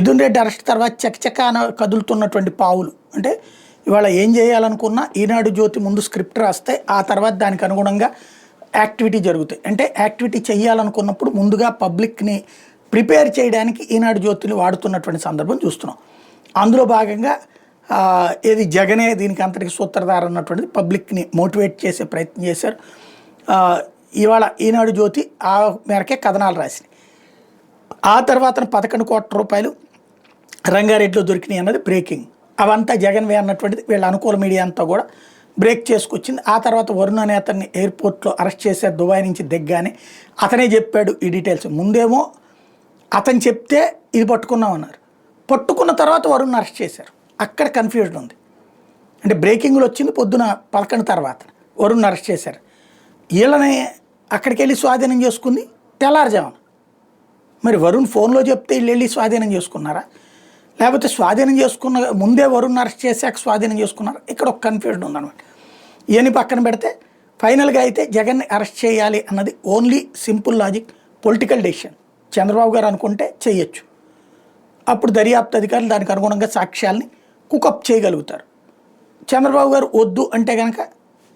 Mithun Reddy arrest తర్వాత చకచక కదులుతున్నటువంటి పావులు అంటే ఇవాళ ఏం చేయాలనుకున్నా ఈనాడు జ్యోతి ముందు స్క్రిప్ట్ రాస్తే ఆ తర్వాత దానికి అనుగుణంగా యాక్టివిటీ జరుగుతాయి. అంటే యాక్టివిటీ చేయాలనుకున్నప్పుడు ముందుగా పబ్లిక్ని ప్రిపేర్ చేయడానికి ఈనాడు జ్యోతిని వాడుతున్నటువంటి సందర్భం చూస్తున్నాం. అందులో భాగంగా ఏది జగనే దీనికి అంతటికి సూత్రధార అన్నటువంటిది పబ్లిక్ని మోటివేట్ చేసే ప్రయత్నం చేశారు. ఇవాళ ఈనాడు జ్యోతి ఆ మేరకే కథనాలు రాసినాయి. ఆ తర్వాత 11 కోట్ల రూపాయలు రంగారెడ్డిలో దొరికినాయి అన్నది బ్రేకింగ్. అవంతా జగన్వే అన్నటువంటిది వీళ్ళ అనుకూల మీడియా అంతా కూడా బ్రేక్ చేసుకొచ్చింది. ఆ తర్వాత వరుణ్ అనే అతన్ని ఎయిర్పోర్ట్లో అరెస్ట్ చేశారు. దుబాయ్ నుంచి దిగ్గానే అతనే చెప్పాడు ఈ డీటెయిల్స్. ముందేమో అతను చెప్తే ఇది పట్టుకున్నామన్నారు, పట్టుకున్న తర్వాత వరుణ్ అరెస్ట్ చేశారు. అక్కడ కన్ఫ్యూజన్ ఉంది. అంటే బ్రేకింగ్లో వచ్చింది పొద్దున 11 తర్వాత వరుణ్ అరెస్ట్ చేశారు. వీళ్ళని అక్కడికి వెళ్ళి స్వాధీనం చేసుకుంది తెల్లారుజామున. మరి వరుణ్ ఫోన్లో చెప్తే వీళ్ళు వెళ్ళి స్వాధీనం చేసుకున్నారా, లేకపోతే స్వాధీనం చేసుకున్న ముందే వరుణ్ అరెస్ట్ చేశాక స్వాధీనం చేసుకున్నారా? ఇక్కడ ఒక కన్ఫ్యూజన్ ఉందన్నమాట. ఇవన్నీ పక్కన పెడితే ఫైనల్గా అయితే జగన్ని అరెస్ట్ చేయాలి అన్నది only simple logic, political decision. Chandrababu గారు అనుకుంటే చేయొచ్చు. అప్పుడు దర్యాప్తు అధికారులు దానికి అనుగుణంగా సాక్ష్యాలని కుకప్ చేయగలుగుతారు. చంద్రబాబు గారు వద్దు అంటే కనుక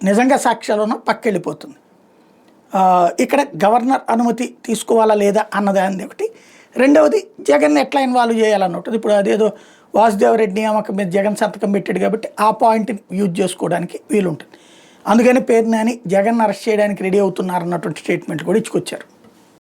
నిజంగా సాక్ష్యాలు ఉన్న పక్కెళ్ళిపోతుంది. ఇక్కడ గవర్నర్ అనుమతి తీసుకోవాలా లేదా అన్నదాన్ని ఒకటి. రెండవది జగన్ ఎట్లా ఇన్వాల్వ్ చేయాలన్నట్టు. ఇప్పుడు అదేదో వాసుదేవరెడ్డి నియామకం మీద జగన్ సంతకం పెట్టాడు కాబట్టి ఆ పాయింట్ని యూజ్ చేసుకోవడానికి వీలుంటుంది. అందుకని పేర్నాని జగన్ అరెస్ట్ చేయడానికి రెడీ అవుతున్నారన్నటువంటి స్టేట్మెంట్ కూడా ఇచ్చుకొచ్చారు.